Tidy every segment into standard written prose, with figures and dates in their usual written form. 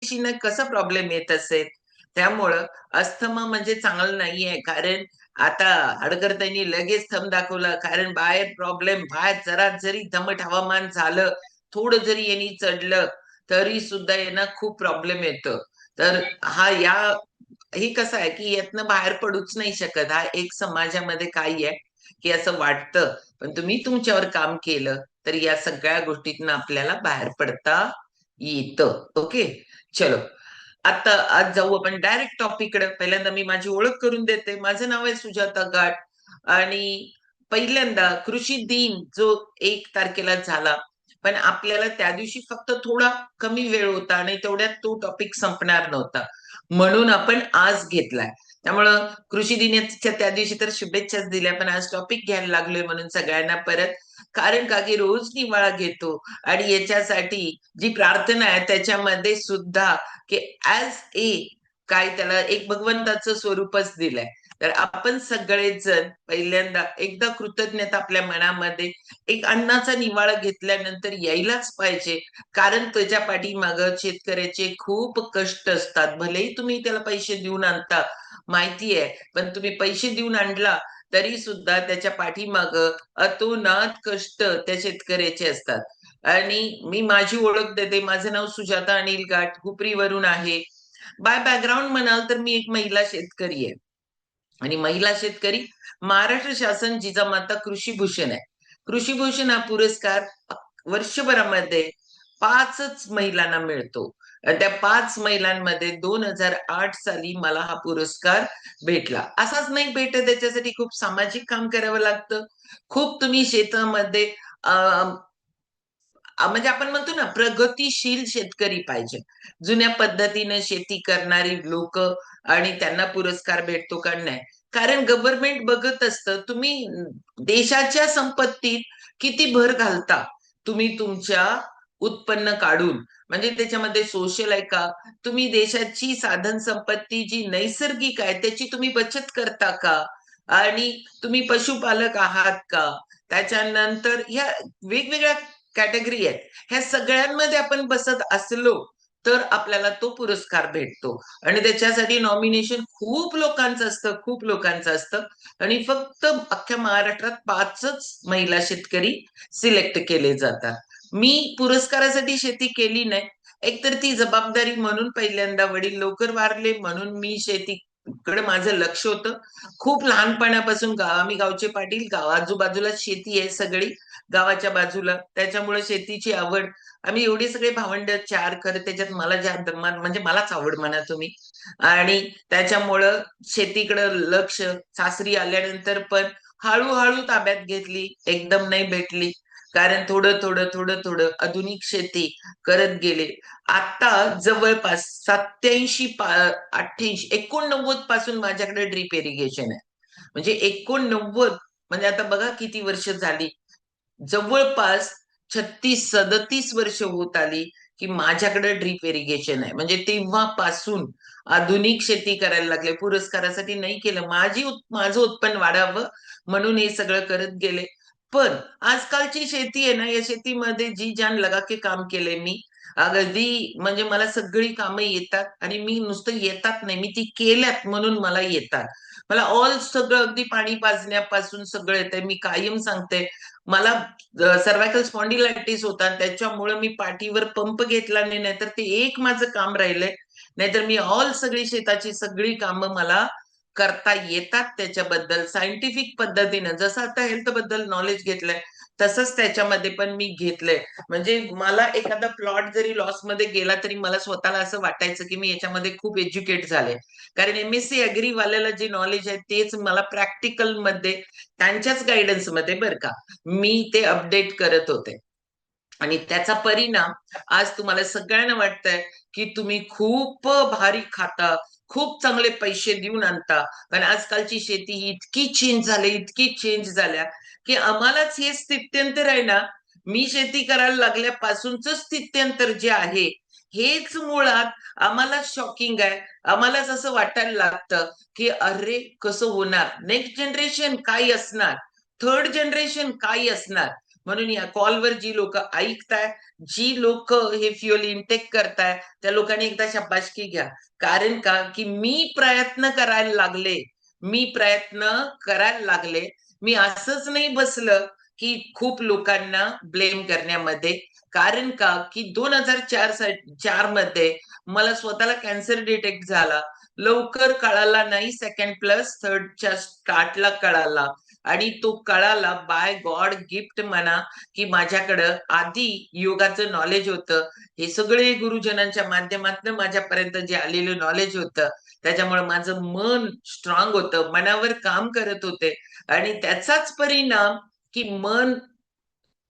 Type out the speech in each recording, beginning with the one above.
ना कसा प्रॉब्लेम येत असेल. त्यामुळं अस्थमा म्हणजे चांगलं नाहीये. कारण आता हडगर्तांनी लगेच थंब दाखवला, कारण बाहेर प्रॉब्लेम, बाहेर जरा जरी दमट हवामान झालं, थोडं जरी यांनी चढलं तरी सुद्धा यांना खूप प्रॉब्लेम येतो. तर हे कसं आहे की यातनं बाहेर पडूच नाही शकत. हा एक समाजामध्ये काय आहे की असं वाटतं, पण तुम्ही तुमच्यावर काम केलं तर या सगळ्या गोष्टीतनं आपल्याला बाहेर पडता येतं. ओके, चलो. आता आज जाऊ आपण डायरेक्ट टॉपिककडे. पहिल्यांदा मी माझी ओळख करून देते. माझं नाव आहे सुजाता गाठ. आणि पहिल्यांदा कृषी दिन जो 1 तारखेला झाला, पण आपल्याला त्या दिवशी फक्त थोडा कमी वेळ होता आणि तेवढ्यात तो टॉपिक संपणार नव्हता, म्हणून आपण आज घेतलाय. त्यामुळं कृषी दिनाच्या त्या दिवशी तर शुभेच्छाच दिल्या, पण आज टॉपिक घ्यायला लागलोय म्हणून सगळ्यांना परत. कारण का की रोज निवाळा घेतो आणि याच्यासाठी जी प्रार्थना आहे त्याच्यामध्ये सुद्धा की ऍज ए काय त्याला एक भगवंताचं स्वरूपच दिलंय. तर आपण सगळेजण पहिल्यांदा एकदा कृतज्ञता आपल्या मनामध्ये एक अन्नाचा निवाळा घेतल्यानंतर यायलाच पाहिजे. कारण त्याच्या पाठीमागं शेतकऱ्याचे खूप कष्ट असतात. भलेही तुम्ही त्याला पैसे देऊन आणता, माहिती आहे, पण तुम्ही पैसे देऊन आणला तरी सुद्धा त्याच्या पाठीमागं अतोनात कष्ट त्या शेतकऱ्याचे असतात. आणि मी माझी ओळख देते. माझं नाव सुजाता अनिल गाठ, हुपरीवरून आहे. बाय बॅकग्राऊंड म्हणाल तर मी एक महिला शेतकरी आहे. आणि महिला शेतकरी, महाराष्ट्र शासन जिजामाता कृषीभूषण आहे. कृषीभूषण हा पुरस्कार वर्षभरामध्ये 5च महिलांना मिळतो. त्या 5 महिलांमध्ये 2008 साली मला हा पुरस्कार भेटला. असाच नाही भेटत, त्याच्यासाठी खूप सामाजिक काम करावं लागतं. खूप तुम्ही शेतामध्ये म्हणजे आपण म्हणतो ना प्रगतीशील शेतकरी पाहिजे. जुन्या पद्धतीने शेती करणारी लोक आणि त्यांना पुरस्कार भेटतो का नाही. कारण गव्हर्नमेंट बघत असतं तुम्ही देशाच्या संपत्तीत किती भर घालता, तुम्ही तुमच्या उत्पन्न काढून. म्हणजे त्याच्यामध्ये सोशल आहे का, तुम्ही देशाची साधन संपत्ती जी नैसर्गिक आहे त्याची तुम्ही बचत करता का, आणि तुम्ही पशुपालक आहात का. त्याच्यानंतर ह्या वेगवेगळ्या कॅटेगरी आहेत. ह्या सगळ्यांमध्ये आपण बसत असलो तर आपल्याला तो पुरस्कार भेटतो. आणि त्याच्यासाठी नॉमिनेशन खूप लोकांचं असतं, खूप लोकांचं असतं. आणि फक्त अख्ख्या महाराष्ट्रात 5च महिला शेतकरी सिलेक्ट केले जातात. मी पुरस्कारासाठी शेती केली नाही. एकतर ती जबाबदारी म्हणून, पहिल्यांदा वडील लवकर वारले म्हणून मी शेतीकडे माझं लक्ष होतं. खूप लहानपणापासून आम्ही गावचे पाटील, आजूबाजूला शेती आहे सगळी गावाच्या बाजूला, त्याच्यामुळे शेतीची आवड. आम्ही एवढे सगळे भावंड 4 खरं, त्याच्यात मला म्हणजे मलाच आवड म्हणा तुम्ही. आणि त्याच्यामुळं शेतीकडं लक्ष सासरी आल्यानंतर पण हळूहळू ताब्यात घेतली, एकदम नाही भेटली. कारण थोडं थोडं थोडं थोडं आधुनिक शेती करत गेले. आता जवळपास 87 88 89 पासून माझ्याकडे ड्रीप इरिगेशन आहे. म्हणजे 89, म्हणजे आता बघा किती वर्ष झाली. जवळपास 36-37 वर्ष होत आली की माझ्याकडे ड्रीप इरिगेशन आहे. म्हणजे तेव्हापासून आधुनिक शेती करायला लागले. पुरस्कारासाठी नाही केलं, माझं उत्पन्न वाढावं म्हणून हे सगळं करत गेले. पण आजकालची शेती आहे ना, या शेतीमध्ये जी जान लगा के काम केलंय मी. अगदी म्हणजे मला सगळी कामं येतात आणि मी नुसतं येतात नाही, मी ती केल्यात म्हणून मला येतात. मला ऑल सगळं अगदी पाणी पाजण्यापासून सगळं येतंय. मी कायम सांगते, मला सर्व्हायकल स्पॉन्डिलायटिस होता, त्याच्यामुळे मी पाठीवर पंप घेतला नाही, नाहीतर ते एक माझं काम राहिलंय. नाहीतर मी ऑल सगळी शेताची सगळी कामं मला करता येतात. त्याच्याबद्दल सायंटिफिक पद्धतीनं जसं आता हेल्थ बद्दल नॉलेज घेतलंय तसंच त्याच्यामध्ये पण मी घेतलंय. म्हणजे मला एखादा प्लॉट जरी लॉस मध्ये गेला तरी मला स्वतःला असं वाटायचं की मी याच्यामध्ये खूप एज्युकेट झाले. कारण एमएससी अग्री वाल्याला जे नॉलेज आहे तेच मला प्रॅक्टिकल मध्ये, त्यांच्याच गायडन्स मध्ये बरं का, मी ते अपडेट करत होते. आणि त्याचा परिणाम आज तुम्हाला सगळ्यांना वाटतंय की तुम्ही खूप भारी खाता, खूप चांगले पैसे देऊन आणता. पण आजकालची शेती ही इतकी चेंज झाली, इतकी चेंज झाल्या की आम्हालाच हे स्थित्यंतर आहे ना. मी शेती करायला लागल्यापासूनच स्थित्यंतर जे आहे हेच मुळात आम्हाला शॉकिंग आहे. आम्हालाच असं वाटायला लागतं की अरे कसं होणार, नेक्स्ट जनरेशन काय असणार, थर्ड जनरेशन काय असणार. म्हणून या कॉलवर जी लोक ऐकताय, जी लोक हे फ्युअल इनटेक करताय, त्या लोकांनी एकदा शाबासकी घ्या. कारण का की मी प्रयत्न करायला लागले, मी प्रयत्न करायला लागले. मी असंच नाही बसलं की खूप लोकांना ब्लेम करण्यामध्ये. कारण का की 2004 मध्ये मला स्वतःला कॅन्सर डिटेक्ट झाला. लवकर कळाला नाही, सेकंड प्लस थर्डच्या स्टार्टला कळाला. आणि तो कळाला बाय गॉड गिफ्ट म्हणा, की माझ्याकडं आधी योगाचं नॉलेज होतं. हे सगळे गुरुजनांच्या माध्यमातून माझ्यापर्यंत जे आलेलं नॉलेज होतं, त्याच्यामुळे माझं मन स्ट्रॉंग होतं, मनावर काम करत होते. आणि त्याचाच परिणाम की मन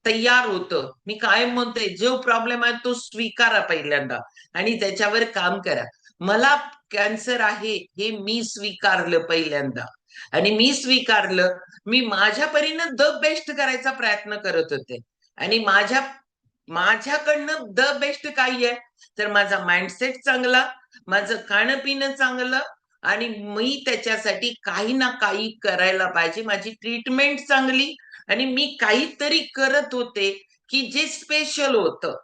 तयार होतं. मी कायम म्हणते, जो प्रॉब्लेम आहे तो स्वीकारा पहिल्यांदा आणि त्याच्यावर काम करा. मला कॅन्सर आहे हे मी स्वीकारलं पहिल्यांदा आणि मी स्वीकारलं. मी माझ्या परीनं द बेस्ट करायचा प्रयत्न करत होते आणि माझ्याकडनं द बेस्ट काय आहे, तर माझा माइंडसेट चांगला, माझं खाणं-पिणं चांगलं आणि मी त्याच्यासाठी काही ना काही करायला पाहिजे. माझी ट्रीटमेंट चांगली आणि मी काहीतरी करत होते, की जे स्पेशल होतं.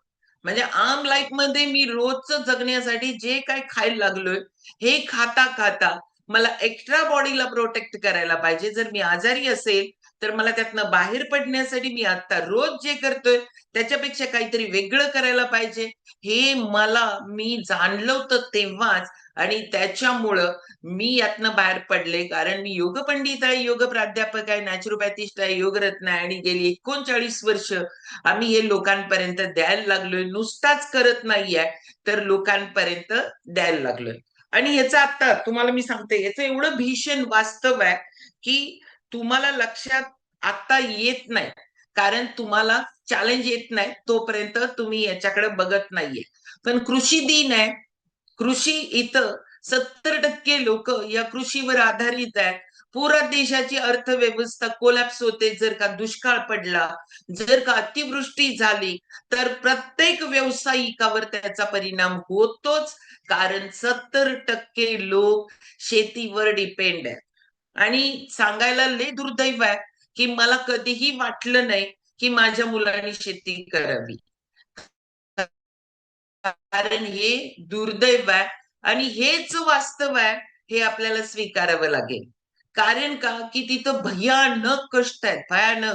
म्हणजे आम लाईफमध्ये मी रोजचं जगण्यासाठी जे काही खायला लागलोय, हे खाता-खाता मला एक्स्ट्रा बॉडीला प्रोटेक्ट करायला पाहिजे. जर मी आजारी असेल, तर मला त्यातनं बाहेर पडण्यासाठी मी आता रोज जे करतोय, त्याच्यापेक्षा काहीतरी वेगळं करायला पाहिजे. हे मी जाणलं होतं तेव्हाच आणि त्याच्यामुळं मी यातनं बाहेर पडले. कारण मी योग पंडित आहे, योग प्राध्यापक आहे, नॅचरोपॅथिस्ट आहे, योगरत्न आहे आणि गेली 39 वर्ष आम्ही हे लोकांपर्यंत द्यायला लागलोय. नुसताच करत नाहीये, तर लोकांपर्यंत द्यायला लागलोय. आणि ह्याचं आता तुम्हाला मी सांगते, याचं एवढं भीषण वास्तव आहे, की तुम्हाला लक्षात आता येत नाही. कारण तुम्हाला चॅलेंज येत नाही, तोपर्यंत तुम्ही याच्याकडे बघत नाहीये. पण कृषी दिन आहे. कृषी इथं 70% लोक या कृषीवर आधारित आहे. पुरा देशाची अर्थव्यवस्था कोलॅप्स होते जर का दुष्काळ पडला, जर का अतिवृष्टी झाली, तर प्रत्येक व्यावसायिकावर त्याचा परिणाम होतोच. कारण 70% लोक शेतीवर डिपेंड आहेत. आणि सांगायला लय दुर्दैव आहे, की मला कधीही वाटलं नाही, की माझ्या मुलांनी शेती करावी. कारण हे दुर्दैव आहे आणि हेच वास्तव आहे, हे आपल्याला स्वीकारावं लागेल. कारण का की तिथं भयानक कष्ट आहेत, भयानक.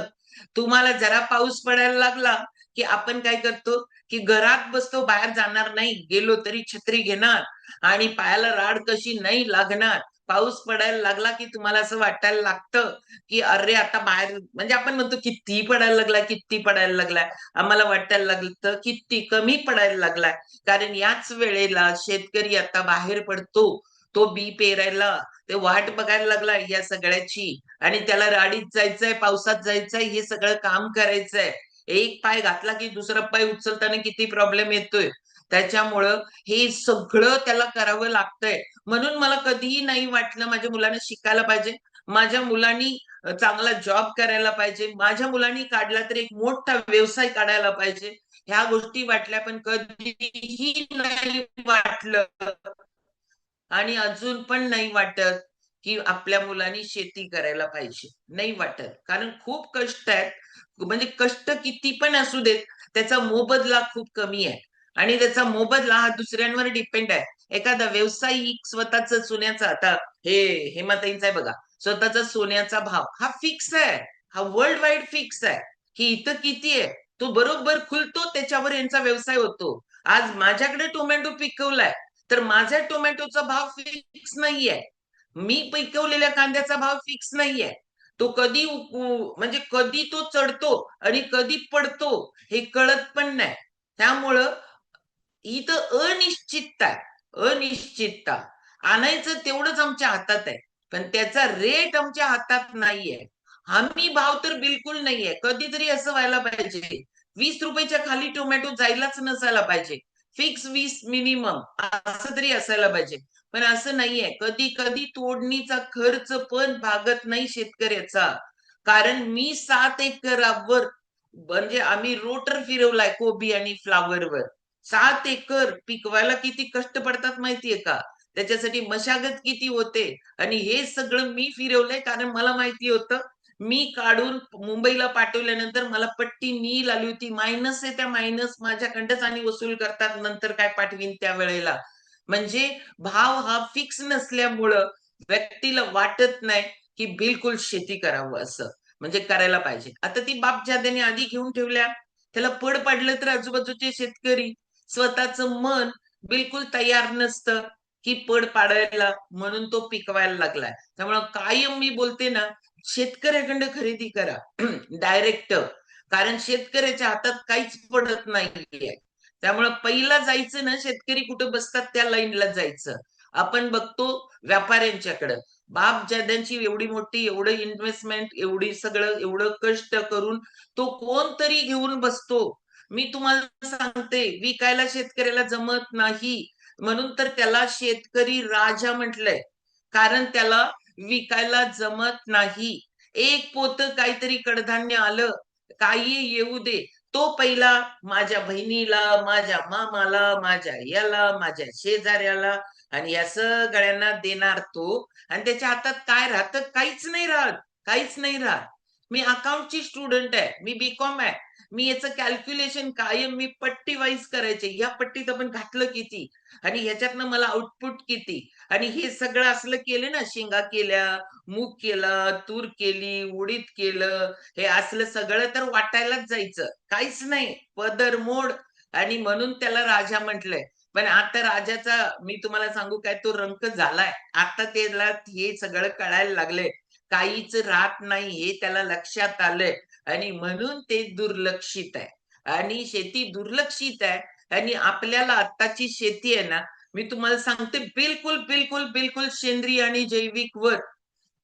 तुम्हाला जरा पाऊस पडायला लागला की आपण काय करतो, की घरात बसतो, बाहेर जाणार नाही. गेलो तरी छत्री घेणार आणि पायाला राड कशी नाही लागणार. पाऊस पडायला लागला की तुम्हाला असं वाटायला लागतं, की अरे आता बाहेर म्हणजे आपण म्हणतो किती पडायला लागलाय, किती पडायला लागलाय. आम्हाला वाटायला लागतं किती कमी पडायला लागलाय. कारण याच वेळेला शेतकरी आता बाहेर पडतो. तो बी पेरायला, ते वाट बघायला लागलाय या सगळ्याची आणि त्याला राडीत जायचंय, पावसात जायचंय, हे सगळं काम करायचंय. एक पाय घातला की दुसरा पाय उचलताना किती प्रॉब्लेम येतोय. त्याच्यामुळं हे सगळं त्याला करावं लागतंय. म्हणून मला कधीही नाही वाटलं माझ्या मुलांना शिकायला पाहिजे. माझ्या मुलांनी चांगला जॉब करायला पाहिजे. माझ्या मुलांनी काढला तर एक मोठा व्यवसाय काढायला पाहिजे. ह्या गोष्टी वाटल्या पण कधीही नाही वाटलं आणि अजून पण नाही वाटत, की आपल्या मुलांनी शेती करायला पाहिजे. नाही वाटत. कारण खूप कष्ट आहेत. म्हणजे कष्ट किती पण असू देत, त्याचा मोबदला खूप कमी आहे आणि त्याचा मोबदला हा दुसऱ्यांवर डिपेंड आहे. एखादा व्यावसायिक स्वतःच सोन्याचा आता हे हेमाताईंचा आहे बघा, स्वतःचा सोन्याचा भाव हा फिक्स आहे. हा वर्ल्ड वाईड फिक्स आहे, की इथं किती आहे. तो बरोबर खुलतो त्याच्यावर यांचा व्यवसाय होतो. आज माझ्याकडे टोमॅटो पिकवलाय, तर माझ्या टोमॅटोचा भाव फिक्स नाहीये. मी पिकवलेल्या कांद्याचा भाव फिक्स नाहीये. तो कधी म्हणजे कधी तो चढतो आणि कधी पडतो हे कळत पण नाही. त्यामुळं इथं अनिश्चितता आहे. अनिश्चितता. आणायचं तेवढंच आमच्या हातात आहे. पण त्याचा रेट आमच्या हातात नाहीये. हमी भाव तर बिलकुल नाहीये. कधीतरी असं व्हायला पाहिजे. ₹20 खाली टोमॅटो जायलाच नसायला पाहिजे. फिक्स 20 मिनिमम असं तरी असायला पाहिजे. पण असं नाहीये. कधी-कधी तोडणीचा खर्च पण भागत नाही शेतकऱ्याचा. कारण मी 7 एकरावर म्हणजे आम्ही रोटर फिरवलाय कोबी आणि फ्लॉवरवर. 7 एकर पिकवायला किती कष्ट पडतात माहितीये का? त्याच्यासाठी मशागत किती होते आणि हे सगळं मी फिरवलंय कारण मला माहिती होतं मी काढून मुंबईला पाठवल्यानंतर मला पट्टी नील आली होती. मायनस आहे, त्या मायनस माझ्याकडंच आणि वसूल करतात, नंतर काय पाठवीन त्यावेळेला. म्हणजे भाव हा फिक्स नसल्यामुळं व्यक्तीला वाटत नाही की बिलकुल शेती करावं असं, म्हणजे करायला पाहिजे. आता ती बापजाद्याने आधी घेऊन ठेवल्या, त्याला पड पडलं तर आजूबाजूचे शेतकरी स्वतःचं मन बिलकुल तयार नसतं की पड पाडायला, म्हणून तो पिकवायला लागलाय. त्यामुळं कायम मी बोलते ना, शेतकऱ्याकडं खरेदी करा डायरेक्ट. कारण शेतकऱ्याच्या हातात काहीच पडत नाहीये. त्यामुळं पहिला जायचं ना, शेतकरी कुठं बसतात त्या लाईनला जायचं. आपण बघतो व्यापाऱ्यांच्याकडं बाप ज्याद्यांची एवढी मोठी, एवढं इन्व्हेस्टमेंट, एवढी सगळं, एवढं कष्ट करून तो कोणतरी घेऊन बसतो. मी तुम्हाला सांगते, विकायला शेतकऱ्याला जमत नाही, म्हणून तर त्याला शेतकरी राजा म्हटलंय. कारण त्याला विकायला जमत नाही. एक पोतं काहीतरी कडधान्य आलं, काही येऊ दे, तो पहिला माझ्या बहिणीला, माझ्या मामाला, माझ्या याला, माझ्या शेजाऱ्याला आणि या सगळ्यांना देणार तो. आणि त्याच्या हातात काय राहतं? काहीच नाही राहत. काहीच नाही राहत. मी अकाउंटची स्टुडंट आहे. मी बीकॉम आहे. मी याचं कॅल्क्युलेशन कायम मी पट्टी वाईज करायचे. ह्या पट्टीत आपण घातलं किती आणि ह्याच्यातनं मला आउटपुट किती, आणि हे सगळं असलं केलं ना, शेंगा केल्या, मूग केला, तूर केली, उडीद केलं, हे असलं सगळं तर वाटायलाच जायचं. काहीच नाही. पदर मोड. आणि म्हणून त्याला राजा म्हटलंय. पण आता राजाचा मी तुम्हाला सांगू काय, तो रंक झालाय. आता त्याला हे सगळं कळायला लागलंय. काहीच राहत नाही हे त्याला लक्षात आलंय आणि म्हणून ते दुर्लक्षित आहे. आणि शेती दुर्लक्षित आहे. आणि आपल्याला आत्ताची शेती आहे ना, मी तुम्हाला सांगते, बिलकुल, बिलकुल, बिलकुल सेंद्रिय आणि जैविक वर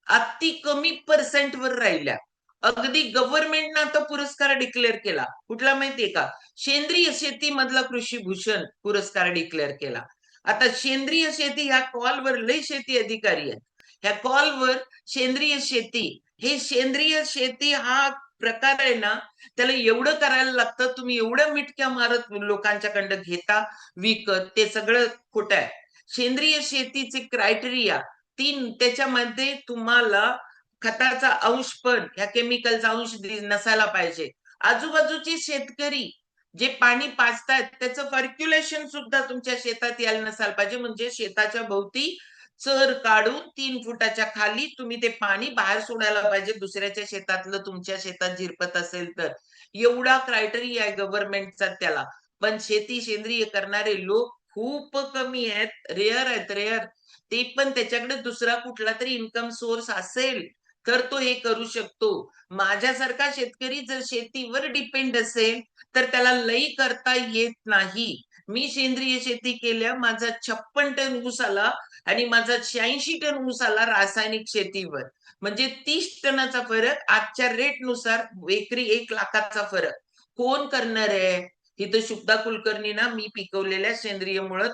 अति कमी पर्सेंटवर राहिल्या. अगदी गव्हर्नमेंटनं आता पुरस्कार डिक्लेअर केला. कुठला माहितीये का? सेंद्रिय शेती मधला कृषी भूषण पुरस्कार डिक्लेअर केला. आता सेंद्रिय शेती ह्या कॉलवर लय शेती अधिकारी आहेत. ह्या कॉलवर सेंद्रिय शेती, हे सेंद्रिय शेती हा प्रकार आहे ना, त्याला एवढं करायला लागतं, तुम्ही एवढं मिटक्या मारत लोकांच्याकडं घेता विकत, ते सगळं खोटं आहे. सेंद्रिय शेतीचे क्रायटेरिया 3, त्याच्यामध्ये तुम्हाला खताचा अंश पण, ह्या केमिकलचा अंश नसायला पाहिजे. आजूबाजूचे शेतकरी जे पाणी पाजतायत त्याचं सर्क्युलेशन सुद्धा तुमच्या शेतात यायला नसायला पाहिजे. म्हणजे शेताच्या भोवती चर काढून 3 फुटाच्या खाली तुम्ही ते पाणी बाहेर सोडायला पाहिजे, दुसऱ्याच्या शेतातलं तुमच्या शेतात झिरपत असेल तर. एवढा क्रायटेरिया आहे गव्हर्नमेंटचा त्याला. पण शेती सेंद्रिय करणारे लोक खूप कमी आहेत, रेअर आहेत, रेअर. ते पण त्याच्याकडे दुसरा कुठला तरी इन्कम सोर्स असेल तर तो हे करू शकतो. माझ्यासारखा शेतकरी जर शेतीवर डिपेंड असेल तर त्याला लई करता येत नाही. मी सेंद्रिय शेती केल्या, माझा 56 टन ऊस आला आणि माझा 86 टन ऊस आला रासायनिक शेतीवर. म्हणजे 30 टनाचा फरक आजच्या रेटनुसार, एकरी 1,00,000चा फरक. कोण करणार आहे? इथं शुभदा कुलकर्णी ना, मी पिकवलेल्या सेंद्रियमुळं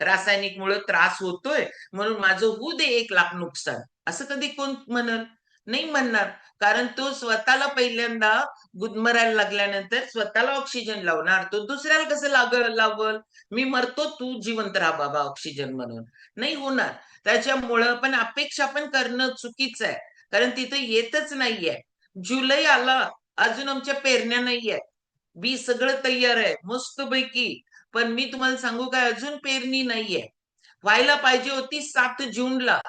रासायनिकमुळं त्रास होतोय म्हणून माझं होऊ दे 1,00,000 नुकसान. असं कधी कोण म्हणल? नाही म्हणणार. कारण तो स्वतःला पहिल्यांदा गुदमरायला लागल्यानंतर स्वतःला ऑक्सिजन लावणार, तो दुसऱ्याला कसं लावल? मी मरतो, तू जिवंत राहा बाबा ऑक्सिजन म्हणून. नाही होणार. त्याच्यामुळं पण अपेक्षा पण करणं चुकीचं आहे. कारण तिथं येतच नाहीये. जुलै आला, अजून आमच्या पेरण्या नाहीये. बी सगळं तयार आहे मस्तपैकी. पण मी तुम्हाला सांगू काय, अजून पेरणी नाहीये. व्हायला पाहिजे होती 7 जूनला.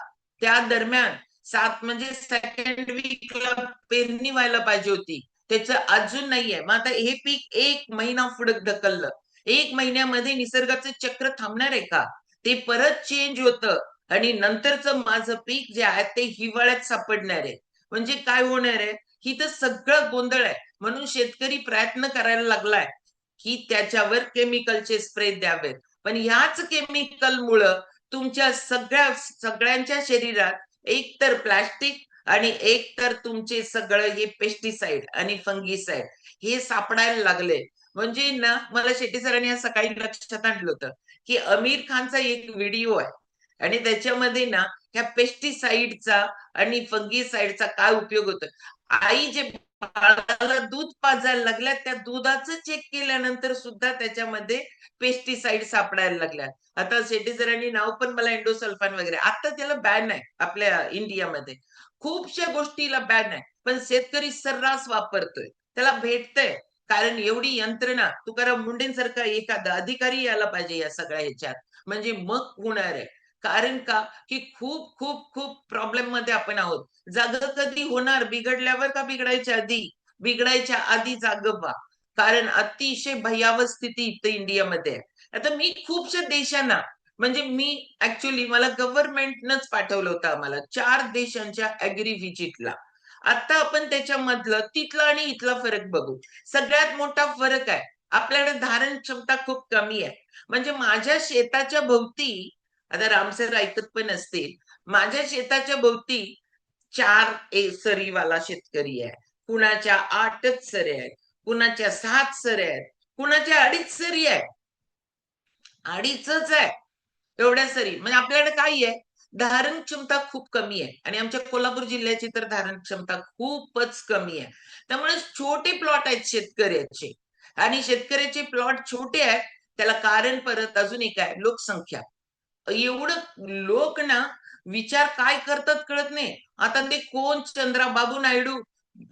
त्या दरम्यान 7 म्हणजे सेकंड वीकला पेरणी व्हायला पाहिजे होती. त्याचं अजून नाहीये. मग आता हे पीक 1 महिना पुढे ढकललं. 1 महिन्यामध्ये निसर्गाचं चक्र थांबणार आहे का? ते परत चेंज होतं आणि नंतरचं माझं पीक जे आहे ते हिवाळ्यात सापडणार आहे. म्हणजे काय होणार आहे? ही तर सगळं गोंधळ आहे. म्हणून शेतकरी प्रयत्न करायला लागलाय की त्याच्यावर केमिकलचे स्प्रे द्यावेत. पण ह्याच केमिकलमुळं तुमच्या सगळ्यांच्या शरीरात एक तर प्लास्टिक आणि एक तर तुमचे सगळं हे पेस्टिसाइड आणि फंगिसाइड हे सापडायला लागले. म्हणजे ना, मला शेट्टी सरांनी आज सकाळी लक्षात आणलं होतं की आमिर खानचा एक व्हिडिओ आहे आणि त्याच्यामध्ये ना ह्या पेस्टिसाइडचा आणि फंगिसाइडचा काय उपयोग होतो. आई जे बाळाला दूध पाजायला लागल्या, त्या दुधाचं चेक केल्यानंतर सुद्धा त्याच्यामध्ये पेस्टिसाइड सापडायला लागल्या. आता शेट्टी सरांनी नाव पण मला एंडोसल्फान वगैरे, आता त्याला बॅन आहे आपल्या इंडियामध्ये. खूपशा गोष्टीला बॅन आहे. पण शेतकरी सर्रास वापरतोय, त्याला भेटतंय. कारण एवढी यंत्रणा, तुकाराम मुंडेंसारखा एखादा अधिकारी यायला पाहिजे या सगळ्या ह्याच्यात, म्हणजे मग होणार आहे. कारण का, की खूप खूप खूप प्रॉब्लेम मध्ये आपण आहोत. जागं कधी होणार? बिघडल्यावर का बिघडायच्या आधी? बिघडायच्या आधी जागं व्हा. कारण अतिशय भयावह स्थिती इथं इंडियामध्ये आहे. आता मी खूपशा देशांना, म्हणजे मी ऍक्च्युली मला गव्हर्नमेंटनंच पाठवलं होतं आम्हाला 4 देशांच्या ऍग्री व्हिजिटला. आता आपण त्याच्यामधलं तिथला आणि इथला फरक बघू. सगळ्यात मोठा फरक आहे, आपल्याकडे धारण क्षमता खूप कमी आहे. म्हणजे माझ्या शेताच्या भोवती, आता रामसर ऐकत पण असतील, माझ्या शेताच्या भोवती 4 सरीवाला शेतकरी आहे. कुणाच्या 8च सऱ्या आहेत, कुणाच्या 7 सऱ्या आहेत, कुणाच्या 2.5 सरी आहे. 2.5च आहे. एवढ्या सरी. म्हणजे आपल्याकडे काय आहे, धारण क्षमता खूप कमी आहे आणि आमच्या कोल्हापूर जिल्ह्याची तर धारण क्षमता खूपच कमी आहे. त्यामुळे छोटे प्लॉट आहेत शेतकऱ्याचे आणि शेतकऱ्याचे प्लॉट छोटे आहेत. त्याला कारण परत अजून एक आहे, लोकसंख्या. एवढं लोक ना विचार काय करतात कळत नाही. आता ते कोण चंद्राबाबू नायडू,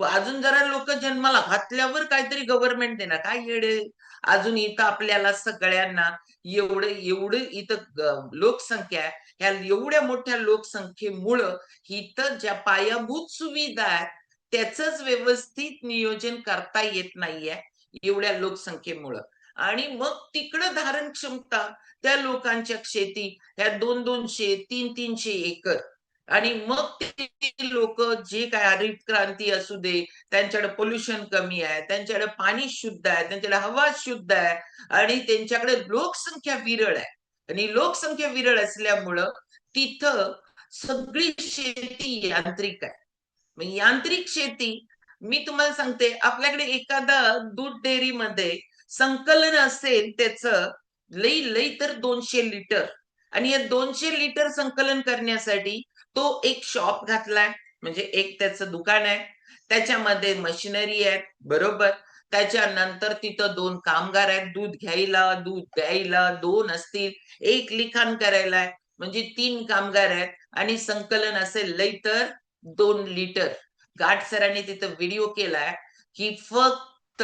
अजून जरा लोक जन्माला घातल्यावर काहीतरी गव्हर्नमेंट देणार, काय येडे. अजून इथं आपल्याला सगळ्यांना एवढं एवढं इथं लोकसंख्या आहे. ह्या एवढ्या मोठ्या लोकसंख्येमुळं इथं ज्या पायाभूत सुविधा आहेत त्याचंच व्यवस्थित नियोजन करता येत नाहीये एवढ्या लोकसंख्येमुळं. आणि मग तिकडं धारण क्षमता त्या लोकांच्या शेती ह्या 200-200, 300-300 एकर. आणि मग ते लोक जे काय हरित क्रांती असू दे, त्यांच्याकडे पोल्युशन कमी आहे, त्यांच्याकडे पाणी शुद्ध आहे, त्यांच्याकडे हवा शुद्ध आहे आणि त्यांच्याकडे लोकसंख्या विरळ आहे. आणि लोकसंख्या विरळ असल्यामुळं तिथं सगळी शेती यांत्रिक आहे. मग यांत्रिक शेती, मी तुम्हाला सांगते, आपल्याकडे एखादा दूध डेअरीमध्ये संकलन असेल त्याचं, लई लई तर 200 लिटर. आणि या 200 लिटर संकलन करण्यासाठी तो एक शॉप घातलाय, म्हणजे एक त्याचं दुकान आहे. त्याच्यामध्ये मशिनरी आहेत, बरोबर. त्याच्यानंतर तिथं 2 कामगार आहेत, दूध घ्यायला, दूध द्यायला 2 असतील, एक लिखाण करायला आहे, म्हणजे 3 कामगार आहेत. आणि संकलन असेल लई तर 2 लिटर. गाठ सरांनी तिथं व्हिडिओ केलाय, की फक्त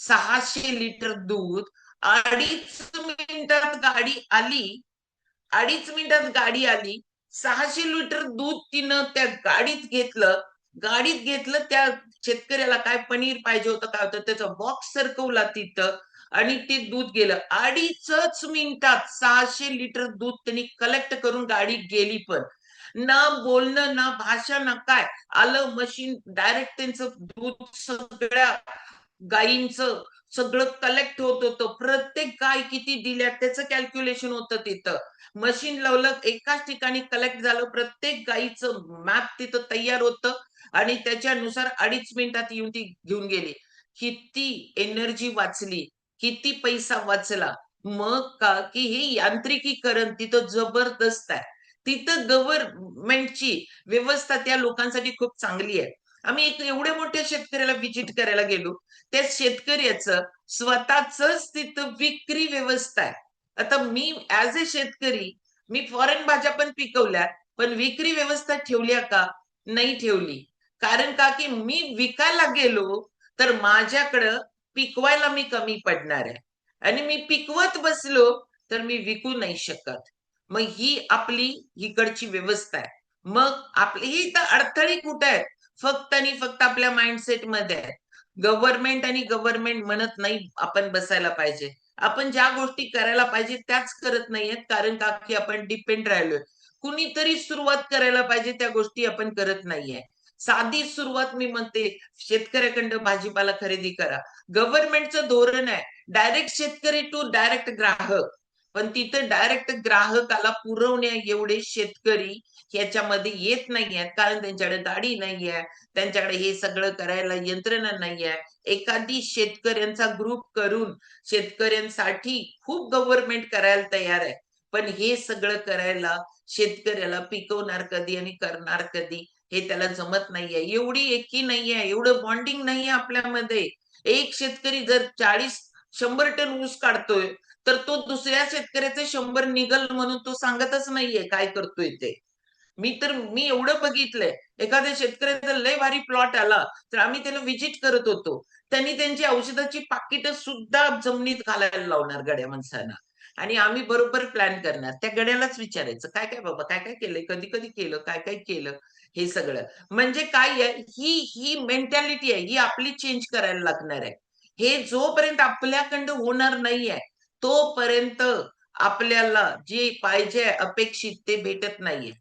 600 लिटर दूध 2.5 मिनिटात गाडी आली. 2.5 मिनिटात गाडी आली. 600 लिटर दूध तिनं त्या गाडीत घेतलं. त्या शेतकऱ्याला काय पनीर पाहिजे होतं, काय होतं, त्याचा बॉक्स सरकवला तिथं आणि ते दूध गेलं. 2.5 मिनिटात 600 लिटर दूध त्यांनी कलेक्ट करून गाडी गेली. पण ना बोलणं, ना भाषा, ना काय. आलं मशीन, डायरेक्ट त्यांचं दूध सगळ्या गायींचं सगळं कलेक्ट होत होतं. प्रत्येक गाय किती दिल्या त्याचं कॅल्क्युलेशन होतं तिथं. मशीन लावलं, एकाच ठिकाणी कलेक्ट झालं. प्रत्येक गायीचं मॅप तिथं तयार होतं आणि त्याच्यानुसार 2.5 मिनिटात येऊन ती घेऊन गेली. किती एनर्जी वाचली, किती पैसा वाचला. मग का, की हे यांत्रिकीकरण तिथं जबरदस्त आहे. तिथं गव्हर्नमेंटची व्यवस्था त्या लोकांसाठी खूप चांगली आहे. आम्ही एक एवढ्या मोठ्या शेतकऱ्याला व्हिजिट करायला गेलो. त्या शेतकऱ्याचं स्वतःच तिथं विक्री व्यवस्था आहे. आता मी ऍज अ शेतकरी, मी फॉरेन भाज्या पण पिकवल्या, पण विक्री व्यवस्था ठेवल्या का? नाही ठेवली. कारण का, की मी विकायला गेलो तर माझ्याकडं पिकवायला मी कमी पडणार आहे आणि मी पिकवत बसलो तर मी विकू नाही शकत. मग ही आपली इकडची व्यवस्था आहे. मग आपली ही तर अडथळे कुठे आहेत? फक्त आणि फक्त आपल्या माइंडसेट मध्ये आहे. गव्हर्नमेंट आणि गव्हर्नमेंट म्हणत नाही आपण बसायला पाहिजे. आपण ज्या गोष्टी करायला पाहिजे त्याच करत नाहीयेत, कारण का, की आपण डिपेंड राहिलोय. कुणीतरी सुरुवात करायला पाहिजे, त्या गोष्टी आपण करत नाहीये. साधी सुरुवात मी म्हणते, शेतकऱ्याकडं भाजीपाला खरेदी करा. गव्हर्नमेंटचं धोरण आहे डायरेक्ट शेतकरी टू डायरेक्ट ग्राहक. पण तिथे डायरेक्ट ग्राहकाला पुरवण्या एवढे शेतकरी ह्याच्यामध्ये येत नाहीयेत, कारण त्यांच्याकडे गाडी नाहीये, त्यांच्याकडे हे सगळं करायला यंत्रणा नाहीये. एखादी शेतकऱ्यांचा ग्रुप करून शेतकऱ्यांसाठी खूप गव्हर्नमेंट करायला तयार आहे. पण हे सगळं करायला शेतकऱ्याला पिकवणार कधी आणि करणार कधी हे त्याला जमत नाहीये. एवढी एकी नाहीये, एवढं बॉन्डिंग नाहीये आपल्यामध्ये. एक शेतकरी जर 40-100 टन ऊस काढतोय, तर तो दुसऱ्या शेतकऱ्याचे 100 निघल म्हणून तो सांगतच नाहीये काय करतोय ते. मी एवढं बघितलंय, एखाद्या शेतकऱ्याचा लय भारी प्लॉट आला, तर आम्ही त्याला व्हिजिट करत होतो. त्यांनी त्यांची औषधाची पाकिटं सुद्धा जमिनीत घालायला लावणार गड्या माणसांना आणि आम्ही बरोबर प्लॅन करणार. त्या गड्यालाच विचारायचं, "काय-काय बाबा, काय-काय केलंय? कधी-कधी केलं? काय-काय केलं?" हे सगळं. म्हणजे काय आहे, ही ही मेंटॅलिटी आहे, ही आपली चेंज करायला लागणार आहे. हे जोपर्यंत आपल्याकडं होणार नाहीये, तोपर्यंत आपल्याला जे पाहिजे अपेक्षित ते भेटत नाहीये.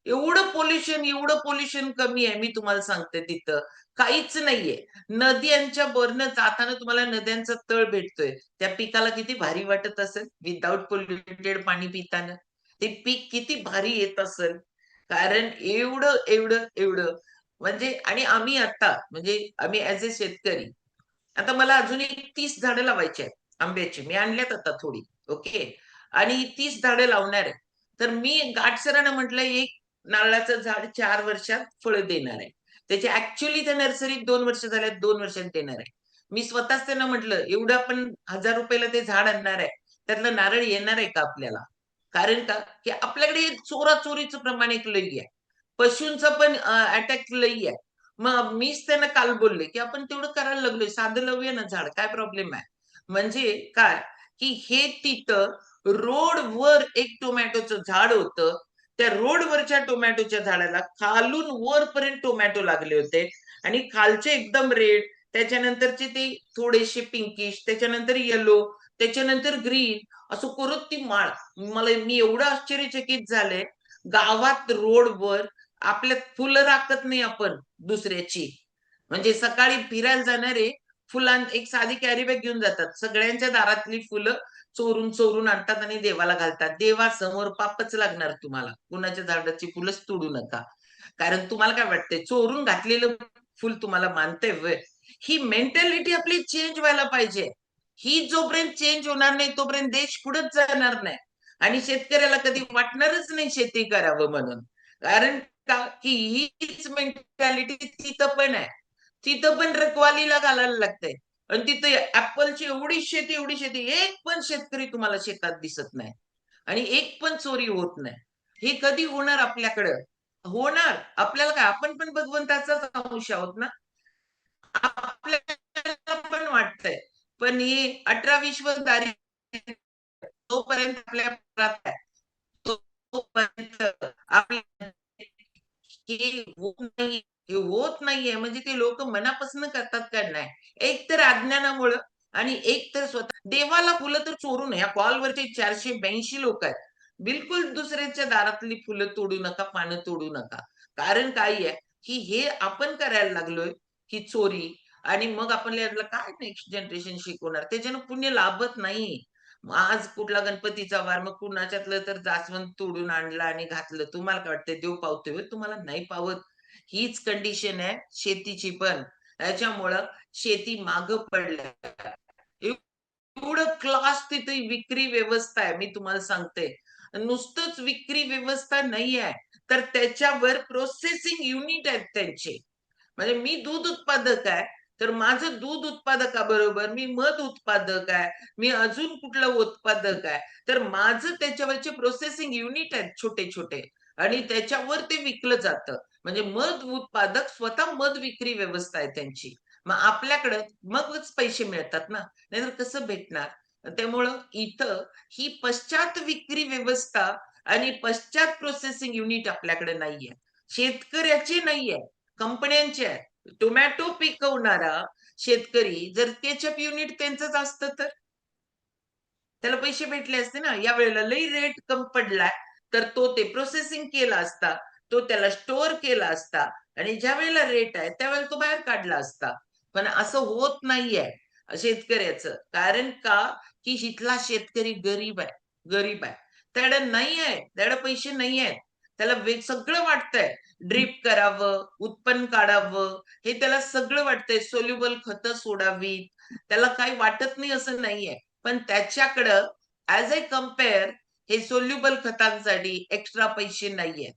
एवढं पोल्युशन कमी आहे मी तुम्हाला सांगते तिथं. काहीच नाहीये. नद्यांच्या वरनं जाताना तुम्हाला नद्यांचा तळ भेटतोय. त्या पिकाला किती भारी वाटत असेल विथआऊट पोल्युटेड पाणी पिताना. ते पीक किती भारी येत असेल. कारण एवढं म्हणजे आणि आम्ही आता म्हणजे आम्ही ॲज अ शेतकरी आता मला अजून एक 30 झाडं लावायची आहेत आंब्याची. मी आणल्यात आता थोडी. ओके. आणि 30 झाडं लावणार आहे. तर मी गाटसरांना म्हटलं, "एक नारळाचं झाड 4 वर्षात फळं देणार आहे." त्याची ॲक्चुअली त्या नर्सरीत 2 वर्ष झाल्यात, 2 वर्षात देणार आहे. मी स्वतःच त्यांना म्हटलं, "एवढं आपण ₹1000 ते झाड आणणार आहे. त्यातलं नारळ येणार आहे का आपल्याला?" कारण का, की आपल्याकडे चोरा-चोरीचं प्रमाण एक लई आहे. पशूंचा पण अटॅक लई आहे. मग मीच त्यांना काल बोलले, की "आपण तेवढं करायला लागलोय. साधं लावूया ना झाड, काय प्रॉब्लेम आहे?" म्हणजे काय, की हे तिथं रोडवर एक टोमॅटोचं झाड होतं. त्या रोडवरच्या टोमॅटोच्या झाडाला खालून वरपर्यंत टोमॅटो लागले होते आणि खालचे एकदम रेड, त्याच्यानंतरचे ते थोडेसे पिंकिश, त्याच्यानंतर येलो, त्याच्यानंतर ग्रीन असं करत ती माळ. मी एवढं आश्चर्यचकित झाले. गावात रोडवर आपल्यात फुलं राखत नाही आपण दुसऱ्याची. म्हणजे सकाळी फिरायला जाणारे एक साधी कॅरी बॅग घेऊन जातात. सगळ्यांच्या दारातली फुलं चोरून आणतात आणि देवाला घालतात. देवासमोर पापच लागणार तुम्हाला. कुणाच्या झाडाची फुलंच तोडू नका. कारण तुम्हाला काय वाटतंय चोरून घातलेलं फुल तुम्हाला मानतंय व्हय? ही मेंटॅलिटी आपली चेंज व्हायला पाहिजे. ही जोपर्यंत चेंज होणार नाही तोपर्यंत देश पुढेच जाणार नाही. आणि शेतकऱ्याला कधी वाटणारच नाही शेती करावं म्हणून. कारण का की हीच मेंटॅलिटी तिथं पण आहे. तिथं पण रखवालीला घालायला लागतंय. आणि तिथे ॲपलची एवढी शेती, एक पण शेतकरी तुम्हाला शेतात दिसत नाही. आणि एक पण चोरी होत नाही. हे कधी होणार आपल्याकडं? होणार. आपल्याला काय आपण पण भगवंताचाच अंश आहोत ना. आपल्याला पण वाटतंय. पण ही 18-20 वर दारिद्र्य जोपर्यंत आपल्या पोटात आहे, तोपर्यंत आपल्या हे होत नाही, हे होत नाहीये म्हणजे ते लोकं मनापासून करतात का नाही. एक तर अज्ञानामुळं आणि एक तर स्वतः देवाला फुलं तर चोरू नये. या कॉलवरचे 482 लोक आहेत. बिलकुल दुसऱ्याच्या दारातली फुलं तोडू नका, पानं तोडू नका. कारण काय आहे, की हे आपण करायला लागलोय, ही चोरी आणि मग आपल्याला काय नेक्स्ट जनरेशन शिकवणार? त्याच्यानं पुण्य लाभत नाही. मग आज कुठला गणपतीचा वार, मग कुणाच्यातलं तर जास्वंद तोडून आणलं आणि घातलं. तुम्हाला काय वाटतंय देव पावतोय होय? तुम्हाला नाही पावत. हीच कंडिशन आहे शेतीची पण. त्याच्यामुळं शेती मागं पडल्या. एवढं क्लास तिथे विक्री व्यवस्था आहे, मी तुम्हाला सांगते. नुसतंच विक्री व्यवस्था नाही आहे, तर त्याच्यावर प्रोसेसिंग युनिट आहेत त्यांचे. म्हणजे मी दूध उत्पादक आहे, तर माझं दूध उत्पादकाबरोबर मी मध उत्पादक आहे, मी अजून कुठलं उत्पादक आहे, तर माझं त्याच्यावरचे प्रोसेसिंग युनिट आहेत छोटे-छोटे आणि त्याच्यावर ते विकलं जातं. म्हणजे मध उत्पादक स्वतः मध विक्री व्यवस्था आहे त्यांची. मग आपल्याकडं मगच पैसे मिळतात ना, नाहीतर कसं भेटणार? त्यामुळं इथं ही पश्चात विक्री व्यवस्था आणि पश्चात प्रोसेसिंग युनिट आपल्याकडे नाहीये. शेतकऱ्याची नाहीये. कंपन्यांचे आहेत. टोमॅटो पिकवणारा शेतकरी जर केचअप युनिट त्यांचंच असतं तर? त्याला पैसे भेटले असते ना. या वेळेला लई रेट कमी पडलाय, तर तो ते प्रोसेसिंग केला असता. तो त्याला स्टोअर केला असता आणि ज्यावेळेला रेट आहे, त्यावेळेला तो बाहेर काढला असता. पण असं होत नाहीये शेतकऱ्याचं. कारण का, की इथला शेतकरी गरीब आहे, गरीब आहे. त्याकडे नाही आहे, त्याकडे पैसे नाही आहेत. त्याला सगळं वाटतंय. ड्रिप करावं, उत्पन्न काढावं, हे त्याला सगळं वाटतंय. सोल्युबल खतं सोडावीत. त्याला काही वाटत नाही असं नाहीये. पण त्याच्याकडं ॲज अ कंपेअर हे सोल्युबल खतांसाठी एक्स्ट्रा पैसे नाहीयेत.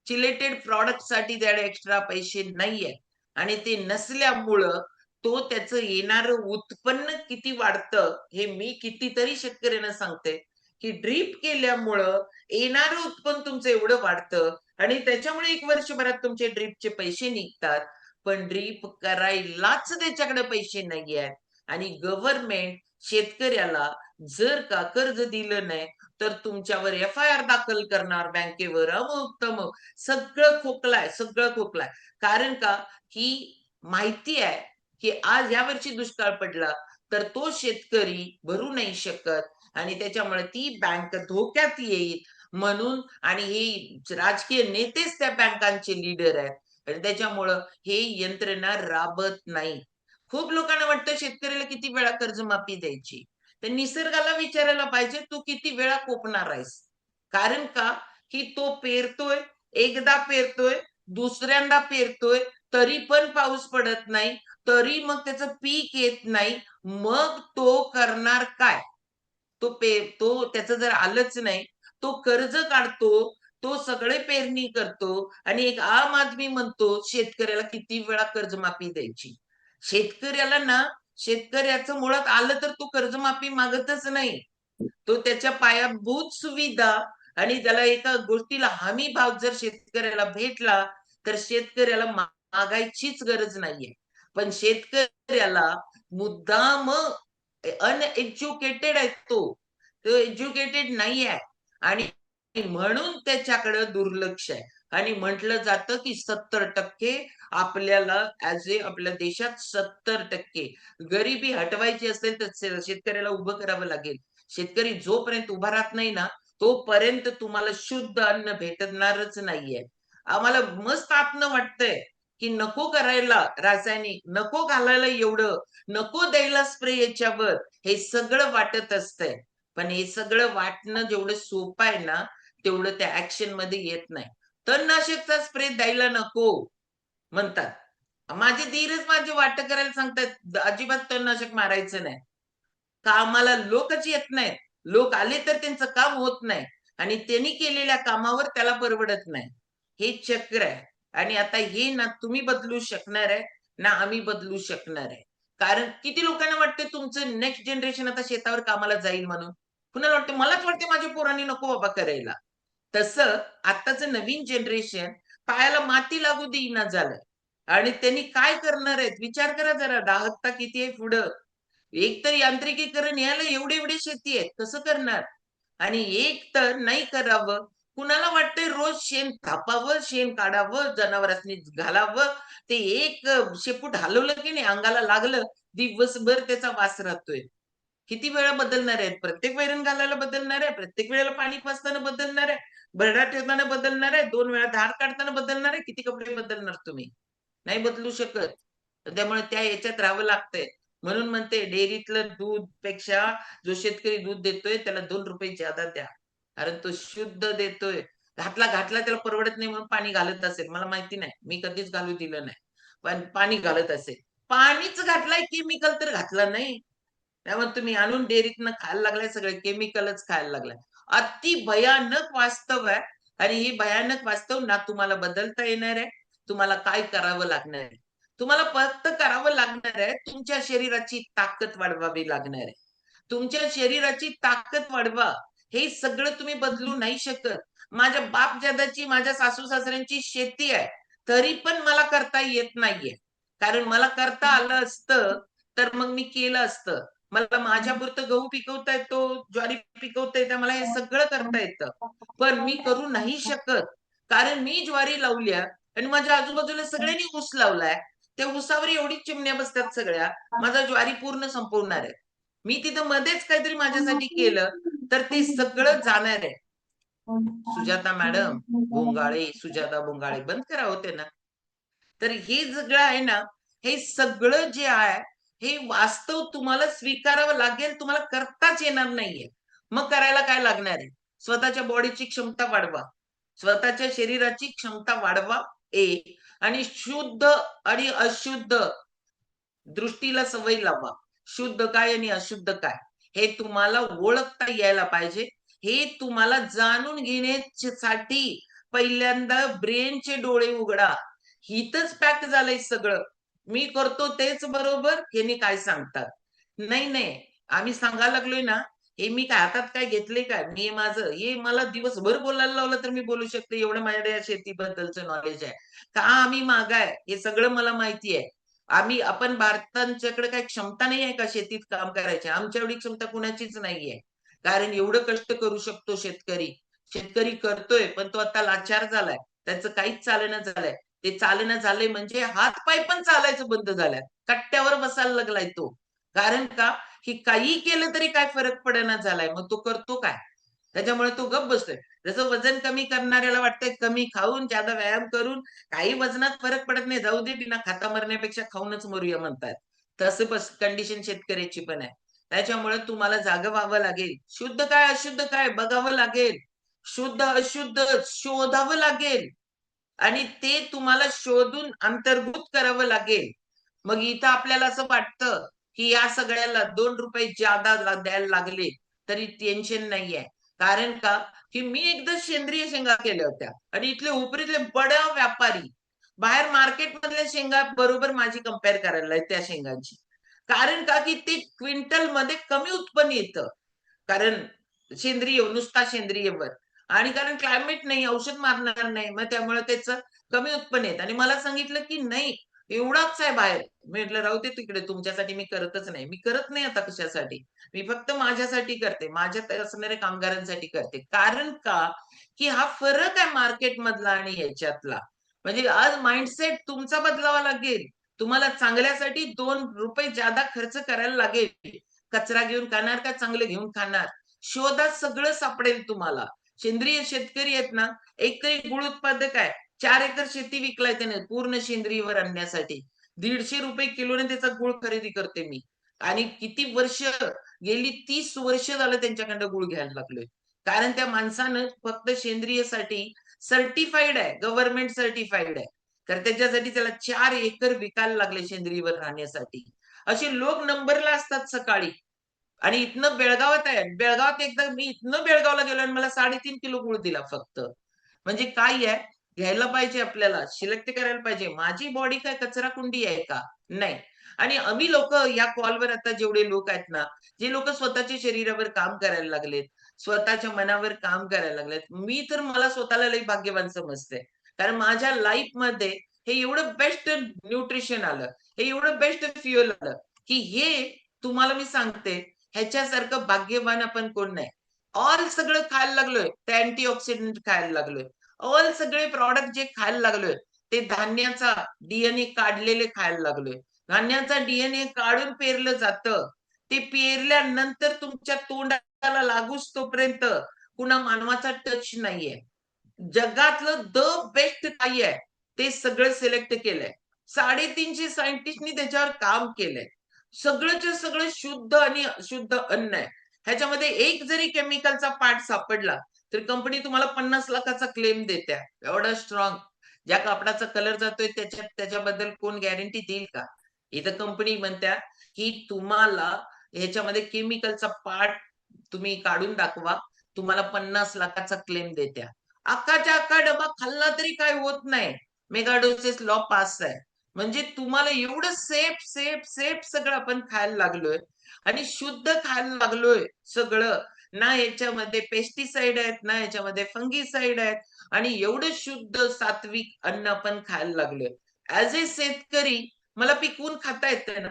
चिलेटेड प्रॉडक्टसाठी त्याकडे एक्स्ट्रा पैसे नाहीयेत आणि ते नसल्यामुळं तो त्याचं येणारं उत्पन्न किती वाढतं, हे मी कितीतरी शेतकऱ्यांना सांगते. की ड्रीप केल्यामुळं येणारं उत्पन्न तुमचं एवढं वाढतं आणि त्याच्यामुळे 1 वर्षभरात तुमचे ड्रीपचे पैसे निघतात. पण ड्रीप करायलाच त्याच्याकडे पैसे नाहीये आणि गव्हर्नमेंट शेतकऱ्याला जर का कर्ज दिलं नाही, तर तुमच्यावर एफ-आय-आर दाखल करणार बँकेवर, अमुक-तमुक. सगळं खोकलाय, सगळं खोकलाय. कारण का? ही माहिती आहे, की आज यावर्षी दुष्काळ पडला, तर तो शेतकरी भरू नाही शकत आणि त्याच्यामुळे ती बँक धोक्यात येईल म्हणून आणि हे राजकीय नेतेच त्या बँकांचे लीडर आहेत आणि त्याच्यामुळं हे यंत्रणा राबत नाही. खूप लोकांना वाटतं शेतकऱ्याला किती वेळा कर्जमाफी द्यायची. तर निसर्गाला विचारायला पाहिजे, "तू किती वेळा कोपणार आहेस?" कारण का, की तो पेरतोय, एकदा पेरतोय, दुसऱ्यांदा पेरतोय, तरी पण पाऊस पडत नाही. तरी मग त्याचं पीक येत नाही. मग तो करणार काय? तो त्याचं जर आलंच नाही, तो कर्ज काढतो, तो सगळे पेरणी करतो आणि एक आम आदमी म्हणतो शेतकऱ्याला किती वेळा कर्जमाफी द्यायची. शेतकऱ्याला ना, शेतकऱ्याचं मुळात आलं तर तो कर्जमाफी मागतच नाही. तो त्याच्या पायाभूत सुविधा आणि त्याला एका गोष्टीला हमी भाव जर शेतकऱ्याला भेटला, तर शेतकऱ्याला मागायचीच गरज नाहीये. पण शेतकऱ्याला मुद्दाम अनएज्युकेटेड आहे तो. तो एज्युकेटेड नाही आहे आणि म्हणून त्याच्याकडे दुर्लक्ष आहे आणि म्हटलं जातं, की 70% आपल्याला आपल्या देशात 70% गरिबी हटवायची असेल तर शेतकऱ्याला उभं करावं लागेल. शेतकरी जोपर्यंत उभा राहत नाही ना, तोपर्यंत तुम्हाला शुद्ध अन्न भेटणारच नाहीये. आम्हाला मस्त आतनं वाटतंय, की नको करायला रासायनिक, नको घालायला एवढं, नको द्यायला स्प्रे याच्यावर. हे सगळं वाटत असतंय. पण हे सगळं वाटणं जेवढं सोपं आहे ना, तेवढं त्या ॲक्शनमध्ये येत नाही. तणनाशकचा स्प्रे द्यायला नको म्हणतात. माझे धीरच माझे वाटं करायला सांगतात, अजिबात तणनाशक मारायचं नाही. कामाला लोकच येत नाहीत. लोक आले तर त्यांचं काम होत नाही आणि त्यांनी केलेल्या कामावर त्याला परवडत नाही. हे चक्र आहे आणि आता हे ना तुम्ही बदलू शकणार आहे, ना आम्ही बदलू शकणार आहे. कारण किती लोकांना वाटते तुमचं नेक्स्ट जनरेशन आता शेतावर कामाला जाईल म्हणून. कुणाला वाटतं मलाच वाटते माझ्या पोरांनी नको बाबा करायला. तसं आत्ताचं नवीन जनरेशन पायाला माती लागू देईना झालंय आणि त्यांनी काय करणार आहेत विचार करा जरा दाहकता किती आहे पुढं. एक तर यांत्रिकीकरण यायला एवढी-एवढी शेती आहे. कसं करणार? आणि एक तर नाही करावं. कुणाला वाटतंय रोज शेण थापावं, शेण काढावं, जनावरांनी घालावं. ते एक शेपूट हलवलं की नाही अंगाला लागलं, दिवसभर त्याचा वास राहतोय. किती वेळा बदलणार आहेत? प्रत्येक वैरण घालायला बदलणार आहे, प्रत्येक वेळेला पाणी पाजताना बदलणार आहे, भरडा ठेवताना बदलणार आहे, 2 वेळा धार काढताना बदलणार आहे. किती कपडे बदलणार तुम्ही? नाही बदलू शकत. त्यामुळे त्या याच्यात राहावं लागतंय. म्हणून म्हणते डेअरीतलं दूधपेक्षा जो शेतकरी दूध देतोय त्याला ₹2 ज्यादा द्या. कारण तो शुद्ध देतोय. घातला त्याला परवडत नाही म्हणून पाणी घालत असेल. मला माहिती नाही. मी कधीच घालू दिलं नाही. पण पाणी घालत असेल. पाणीच घातलंय केमिकल तर घातलं नाही. त्यामुळे तुम्ही आणून डेअरीतनं खायला लागलाय सगळे केमिकलच खायला लागलाय. अति भयानक वास्तव आहे आणि ही भयानक वास्तव ना तुम्हाला बदलता येणार आहे, तुम्हाला काय करावं लागणार आहे. तुम्हाला फक्त करावं लागणार आहे, तुमच्या शरीराची ताकद वाढवावी लागणार आहे. तुमच्या शरीराची ताकद वाढवा. हे सगळं तुम्ही बदलू नाही शकत. माझ्या बाप-दादाची, माझ्या सासू-सासऱ्यांची शेती आहे. तरी पण मला करता येत नाहीये. कारण मला करता आलं असतं, तर मग मी केलं असतं. मला माझ्यापुरतं गहू पिकवता येतो, ज्वारी पिकवता येतं, मला हे सगळं करता येतं. पण मी करू नाही शकत. कारण मी ज्वारी लावल्या आणि माझ्या आजूबाजूला सगळ्यांनी ऊस लावलाय. त्या ऊसावर एवढी चिमण्या बसतात सगळ्या, माझा ज्वारी पूर्ण संपवणार आहे. मी तिथं मध्येच काहीतरी माझ्यासाठी केलं, तर ते सगळं जाणार आहे. सुजाता मॅडम, सुजाता भोंगाळे बंद करा हो त्यांना. तर हे सगळं आहे ना, हे सगळं जे आहे, हे वास्तव तुम्हाला स्वीकारावं लागेल. तुम्हाला करताच येणार नाहीये. मग करायला काय लागणार आहे? स्वतःच्या बॉडीची क्षमता वाढवा. स्वतःच्या शरीराची क्षमता वाढवा, एक आणि शुद्ध आणि अशुद्ध दृष्टीला सवय लावा. शुद्ध काय आणि अशुद्ध काय? हे तुम्हाला ओळखता यायला पाहिजे. हे तुम्हाला जाणून घेण्यासाठी पहिल्यांदा ब्रेनचे डोळे उघडा. इथंच पॅक झालंय सगळं. मी करतो तेच बरोबर, ह्यांनी काय सांगतात. नाही, नाही. आम्ही सांगायला लागलोय ना, हे मी काय हातात काय घेतले काय? मी माझं हे मला दिवसभर बोलायला लावलं तर मी बोलू शकते एवढं माझ्याकडे या शेतीबद्दलचं नॉलेज आहे. का आम्ही मागं आहे हे सगळं मला माहिती आहे. आपण भारतांच्याकडे काही क्षमता नाही आहे का शेतीत काम करायची? आमच्या एवढी क्षमता कुणाचीच नाहीये. कारण एवढं कष्ट करू शकतो शेतकरी. शेतकरी करतोय, पण तो आता लाचार झालाय. त्याचं काहीच चालेना झालंय. ते चालेना झालंय म्हणजे हात-पाय पण चालायचं बंद झाल्यात. कट्ट्यावर बसायला लागलाय तो. कारण का? की काहीही केलं तरी काय फरक पडेना झालाय. मग तो करतो काय? त्याच्यामुळे तो गप्प बसतोय. जसं वजन कमी करणाऱ्याला वाटतंय कमी खाऊन, ज्यादा व्यायाम करून काही वजनात फरक पडत नाही. जाऊ दे बिना खाता मरण्यापेक्षा खाऊनच मरूया म्हणतात. तसं बस कंडिशन शेतकऱ्याची पण आहे. त्याच्यामुळे तुम्हाला जागं व्हावं लागेल. शुद्ध काय, अशुद्ध काय बघावं लागेल. शुद्ध, अशुद्ध शोधावं लागेल आणि ते तुम्हाला शोधून अंतर्भूत करावं लागेल. मग इथं आपल्याला असं वाटतं, की या सगळ्याला ₹2 ज्यादा द्यायला लागले, तरी टेन्शन नाहीये. कारण का, की मी एकदा सेंद्रिय शेंगा केल्या होत्या आणि इथले उपरीतले बड्या व्यापारी बाहेर मार्केटमधल्या शेंगा बरोबर माझी कंपेअर करायला लागले त्या शेंगांची. कारण का, की ते क्विंटलमध्ये कमी उत्पन्न येतं. कारण नुसता सेंद्रियवर आणि कारण क्लायमेट नाही, औषध मारणार नाही. मग त्यामुळे त्याचं कमी उत्पन्न येतं आणि मला सांगितलं, की "नाही, एवढाच आहे बाहेर." मी म्हटलं, "राहू दे तिकडे तुमच्यासाठी मी करतच नाही." मी करत नाही आता कशासाठी. मी फक्त माझ्यासाठी करते. माझ्यात असणाऱ्या कामगारांसाठी करते. कारण का, की हा फरक आहे मार्केटमधला आणि ह्याच्यातला. म्हणजे आज माइंडसेट तुमचा बदलावा लागेल. तुम्हाला चांगल्यासाठी ₹2 जादा खर्च करायला लागेल. कचरा घेऊन खाणार का चांगलं घेऊन खाणार? शोधात सगळं सापडेल तुम्हाला. सेंद्रिय शेतकरी आहेत ना, एकतरी गूळ उत्पादक आहे. 4 एकर शेती विकलाय त्याने पूर्ण सेंद्रियवर आणण्यासाठी. ₹150 किलोने त्याचा गूळ खरेदी करते मी. आणि किती वर्ष गेली 30 वर्ष झालं त्यांच्याकडनं गूळ घ्यायला लागलोय. कारण त्या माणसानं फक्त सेंद्रियसाठी सर्टिफाईड आहे, गव्हर्नमेंट सर्टिफाईड आहे. तर त्याच्यासाठी त्याला 4 एकर विकायला लागले सेंद्रियवर राहण्यासाठी. असे लोक नंबरला असतात सकाळी. आणि इथनं बेळगावात आहे. बेळगावात एकदा मी इथनं बेळगावला गेलो आणि मला 3.5 किलो गूळ दिला फक्त. म्हणजे काय आहे, घ्यायला पाहिजे आपल्याला, सिलेक्ट करायला पाहिजे. माझी बॉडी काय कचराकुंडी आहे का? नाही. आणि आम्ही लोकं या कॉलवर आता जेवढे लोक आहेत ना, जे लोकं स्वतःच्या शरीरावर काम करायला लागलेत, स्वतःच्या मनावर काम करायला लागलेत. मी तर मला स्वतःला लई भाग्यवान समजते. कारण माझ्या लाईफमध्ये हे एवढं बेस्ट न्यूट्रिशन आलं, हे एवढं बेस्ट फ्युअल आलं, की हे तुम्हाला मी सांगते ह्याच्यासारखं भाग्यवान आपण कोण नाही. ऑल सगळं खायला लागलोय, ते अँटिऑक्सिडंट खायला लागलोय. ऑल सगळे प्रॉडक्ट जे खायला लागलोय, ते धान्याचा डी काढलेले खायला लागलोय. धान्याचा डी काढून पेरलं जातं. ते पेरल्यानंतर तुमच्या तोंडाला लागूच तोपर्यंत कुणा मानवाचा टच नाहीये. जगातलं बेस्ट काही आहे, ते सगळं सिलेक्ट केलंय. 350 सायंटिस्टनी त्याच्यावर काम केलंय. सगळंच्या सगळं शुद्ध आणि अशुद्ध अन्न आहे. ह्याच्यामध्ये एक जरी केमिकलचा पार्ट सापडला, तर कंपनी तुम्हाला 50,00,000चा क्लेम देते. एवढा स्ट्राँग. ज्या कापडाचा कलर जातोय त्याच्याबद्दल कोण गॅरंटी देईल का? इथं कंपनी म्हणत्या, की तुम्हाला ह्याच्यामध्ये केमिकलचा पार्ट तुम्ही काढून दाखवा. तुम्हाला 50,00,000चा क्लेम देत्या. अख्खाच्या अख्खा डबा खाल्ला तरी काही होत नाही. मेगा डोसेस लॉ पास आहे. म्हणजे तुम्हाला एवढं सेफ, सेफ, सेफ सगळं आपण खायला लागलोय आणि शुद्ध खायला लागलोय सगळं. ना ह्याच्यामध्ये पेस्टिसाइड आहेत, ना ह्याच्यामध्ये फंगिसाइड आहेत आणि एवढं शुद्ध सात्विक अन्न आपण खायला लागलोय. ॲज अ शेतकरी मला पिकवून खाता येतं ना,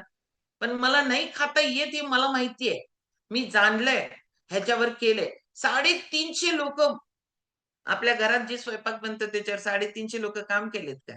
पण मला नाही खाता येत हे मला माहिती आहे. मी जाणलंय, ह्याच्यावर केलंय. 350 लोकं आपल्या घरात जे स्वयंपाक बनतं त्याच्यावर 350 लोकं काम केलेत का?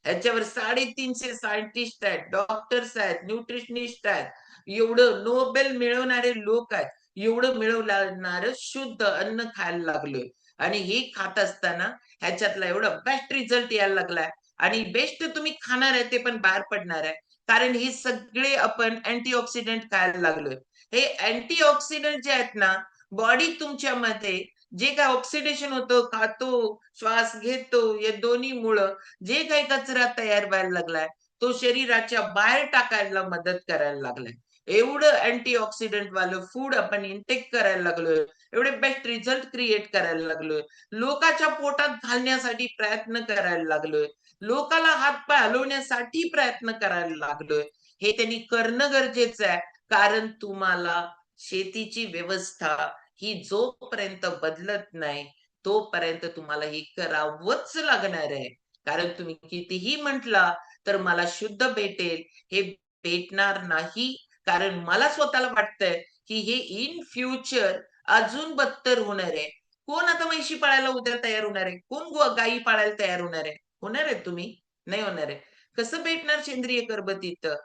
ह्याच्यावर 350 सायंटिस्ट आहेत, डॉक्टर्स आहेत, न्यूट्रिशनिस्ट आहेत. एवढं नोबेल मिळवणारे लोक आहेत. एवढं मिळवणारं शुद्ध अन्न खायला लागलोय आणि हे खात असताना ह्याच्यातला एवढा बेस्ट रिझल्ट यायला लागलाय आणि बेस्ट तुम्ही खाणार आहे ते पण बाहेर पडणार आहे. कारण हे सगळे आपण अँटिऑक्सिडंट खायला लागलोय. हे अँटिऑक्सिडंट जे आहेत ना, बॉडी तुमच्यामध्ये जे काही ऑक्सिडेशन होतं, खातो, श्वास घेतो, या दोन्हीमुळं जे काही कचरा तयार व्हायला लागलाय, तो शरीराच्या बाहेर टाकायला मदत करायला लागलाय. एवढं अँटिऑक्सिडंट वालं फूड आपण इनटेक करायला लागलोय. एवढे बेस्ट रिझल्ट क्रिएट करायला लागलोय. लोकाच्या पोटात घालण्यासाठी प्रयत्न करायला लागलोय. लोकाला हात हलवण्यासाठी प्रयत्न करायला लागलोय. हे त्यांनी करणं गरजेचं आहे. कारण तुम्हाला शेतीची व्यवस्था ही जोपर्यंत बदलत नाही, तोपर्यंत तुम्हाला हे करावंच लागणार आहे. कारण तुम्ही कितीही म्हटला, तर मला शुद्ध भेटेल, हे भेटणार नाही. कारण मला स्वतःला वाटतंय, की हे इन फ्युचर अजून बदतर होणार आहे. कोण आता म्हैशी पाळायला उद्या तयार होणार आहे? कोण गायी पाळायला तयार होणार आहे? होणार आहे तुम्ही? नाही होणार आहे. कसं भेटणार सेंद्रिय कर्ब तिथं?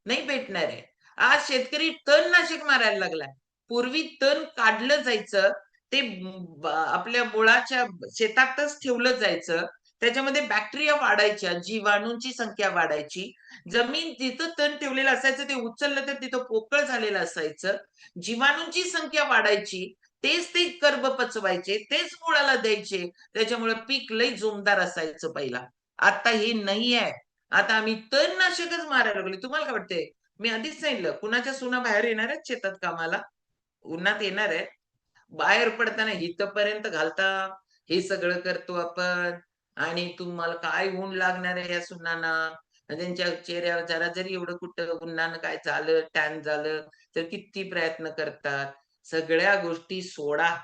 नाही भेटणार आहे. आज शेतकरी तणनाशक मारायला लागलाय. पूर्वी तण काढलं जायचं, ते आपल्या मुळाच्या शेतातच ठेवलं जायचं. त्याच्यामध्ये बॅक्टेरिया वाढायच्या, जीवाणूंची संख्या वाढायची. जमीन जिथं तण ठेवलेलं असायचं ते उचललं तर तिथं पोकळ झालेलं असायचं. जीवाणूंची संख्या वाढायची. तेच ते कर्ब पचवायचे, तेच मुळाला द्यायचे. त्याच्यामुळे पीक लई जोमदार असायचं पहिला. आता हे नाही आहे. आता आम्ही तणनाशकच मारायला लागलो. तुम्हाला काय वाटतंय? मी आधीच सांगितलं, कुणाच्या सुना बाहेर येणार आहेत शेतात कामाला? उन्हात येणार आहेत. बाहेर पडताना इथपर्यंत घालता, हे सगळं करतो आपण आणि तुम्हाला काय ऊन लागणार आहे या सुनांना? त्यांच्या चेहऱ्यावर जरा जरी एवढं कुठं उन्हानं काय झालं, टॅन झालं, तर किती प्रयत्न करतात. सगळ्या गोष्टी सोडा.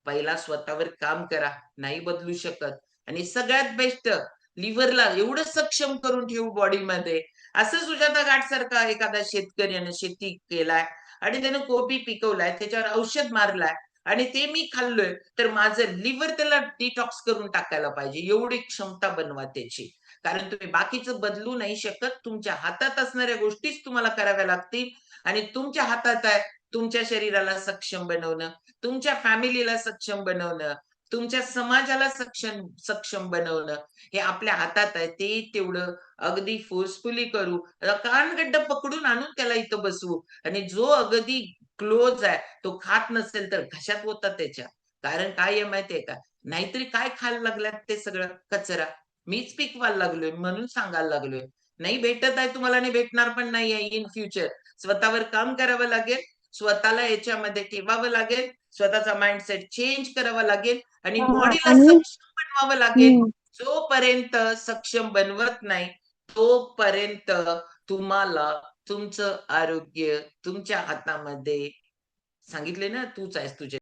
पहिला स्वतःवर काम करा. नाही बदलू शकत आणि सगळ्यात बेस्ट लिव्हरला एवढं सक्षम करून ठेवू बॉडीमध्ये. असं सुजाता घाटसारखा एखादा शेतकऱ्यानं शेती केलाय आणि त्यानं कोबी पिकवलाय, त्याच्यावर औषध मारलाय आणि ते मी खाल्लोय, तर माझं लिव्हर त्याला डिटॉक्स करून टाकायला पाहिजे. एवढी क्षमता बनवा त्याची. कारण तुम्ही बाकीचं बदलू नाही शकत. तुमच्या हातात असणाऱ्या गोष्टीच तुम्हाला कराव्या लागतील आणि तुमच्या हातात आहे तुमच्या शरीराला सक्षम बनवणं, तुमच्या फॅमिलीला सक्षम बनवणं, तुमच्या समाजाला सक्षम सक्षम बनवणं. हे आपल्या हातात आहे. ते तेवढं अगदी फोर्सफुली करू. कानगड्डा पकडून आणून त्याला इथं बसवू आणि जो अगदी क्लोज आहे, तो खात नसेल तर घशात ओता त्याच्या. कारण काय आहे माहिती का? नाहीतरी काय खायला लागल्यात ते सगळं कचरा. मीच पिकवायला लागलोय म्हणून सांगायला लागलोय. नाही भेटत आहे तुम्हाला आणि भेटणार पण नाही आहे इन फ्युचर. स्वतःवर काम करावं लागेल. स्वतःला याच्यामध्ये ठेवावं लागेल. स्वतःचा माइंडसेट चेंज करावा लागेल आणि हां बॉडीला आणि सक्षम बनवावं लागेल. हं. जोपर्यंत सक्षम बनवत नाही, तोपर्यंत तुम्हाला तुमचं आरोग्य तुमच्या हातामध्ये सांगितले ना, तूच आहेस तुझ्या